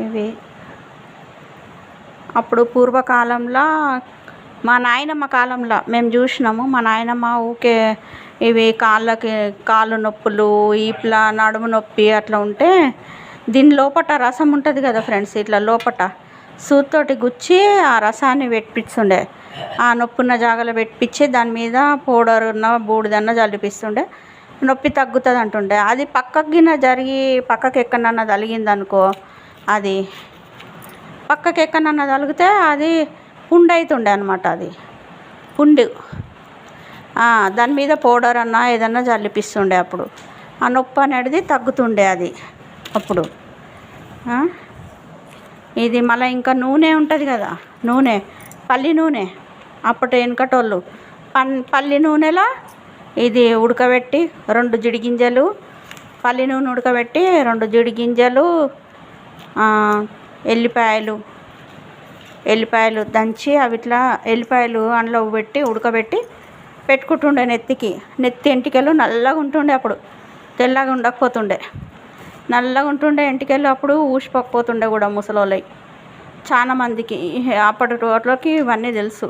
ఇవి అప్పుడు పూర్వకాలంలో మా నాయనమ్మ కాలంలో మేము చూసినాము. మా నాయనమ్మ ఊకే ఇవి కాళ్ళు నొప్పులు, ఈప్ల నడుము నొప్పి అట్లా ఉంటే దీని లోపట రసం ఉంటుంది కదా ఫ్రెండ్స్, ఇట్లా లోపట సూత్తోటి గుచ్చి ఆ రసాన్ని పెట్టిస్తుండే. ఆ నొప్పున్న జాగాలో పెట్టించి దాని మీద పౌడరున్న బూడిదన్న జల్లిపిస్తుండే, నొప్పి తగ్గుతుంది అంటుండే. అది పక్కకి గిన జరిగి పక్కకి ఎక్కడన్నా తగిలిందనుకో, అది పక్కకి ఎక్కడన్నా తగిలితే అది పుండు అవుతుండే అనమాట. అది పుండు దాని మీద పౌడర్ అన్న ఏదన్నా జల్లిపిస్తుండే. అప్పుడు ఆ నొప్పి అనేది తగ్గుతుండే అది అప్పుడు. ఇది మళ్ళీ ఇంకా నూనె ఉంటుంది కదా, నూనె పల్లి నూనె. అప్పటి వెనకటోళ్ళు పల్లి నూనెలో ఇది ఉడకబెట్టి 2 జిడిగింజలు పల్లి నూనె ఉడకబెట్టి 2 జిడిగింజలు ఎల్లిపాయలు దంచి అవి ఇట్లా ఎల్లిపాయలు అందులో పెట్టి ఉడకబెట్టి పెట్టుకుంటుండే. నెత్తి ఎంటికలు నల్లగా ఉంటుండే. అప్పుడు తెల్లగా ఉండకపోతుండే, నల్లగా ఉంటుండే ఎంటికలు. అప్పుడు ఊసిపోకపోతుండే కూడా ముసలోళ్ళకి చాలా మందికి. అప్పటి రోట్లోకి ఇవన్నీ తెలుసు.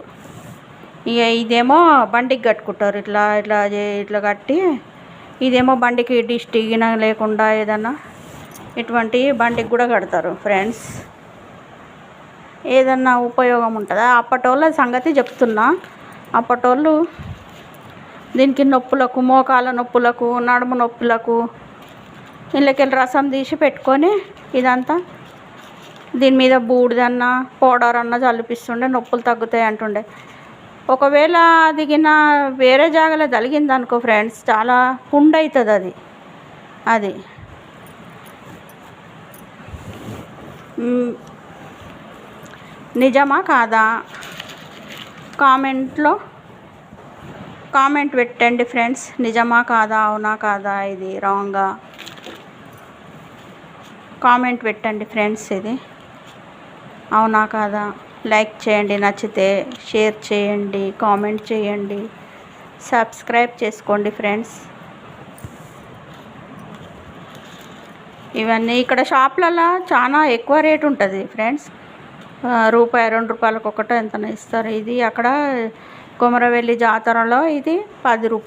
ఇక ఇదేమో బండికి కట్టుకుంటారు, ఇట్లా కట్టి. ఇదేమో బండికి దిష్టి గిన లేకుండా ఏదన్నా ఇటువంటి బండికి కూడా కడతారు ఫ్రెండ్స్. ఏదన్నా ఉపయోగం ఉంటుందా? అప్పటోళ్ళ సంగతి చెప్తున్నా. అప్పటోళ్ళు దీనికి నొప్పులకు, మోకాల నొప్పులకు, నడుము నొప్పులకు ఇళ్ళకెళ్ళి రసం తీసి పెట్టుకొని ఇదంతా దీని మీద బూడిదన్న పౌడర్ అన్న చల్లిపిస్తుండే, నొప్పులు తగ్గుతాయి అంటుండే. ఒకవేళ అది గిన వేరే జాగాలో తగిలింది అనుకో ఫ్రెండ్స్, చాలా పుండు అవుతుంది అది. నిజమా కాదా కామెంట్ పెట్టండి ఫ్రెండ్స్. నిజమా కాదా, అవునా కాదా, ఇది రాంగా కామెంట్ పెట్టండి ఫ్రెండ్స్. ఇది అవునా కాదా? లైక్ చేయండి, నచ్చితే షేర్ చేయండి, కామెంట్ చేయండి, సబ్స్క్రైబ్ చేసుకోండి ఫ్రెండ్స్. ఇవన్నీ ఇక్కడ షాప్లలో చాలా ఎక్కువ రేటు ఉంటుంది ఫ్రెండ్స్. ₹1, ₹2 ఒకటో ఎంతనో ఇస్తారు. ఇది అక్కడ కొమరవెల్లి జాతరలో ఇది ₹10.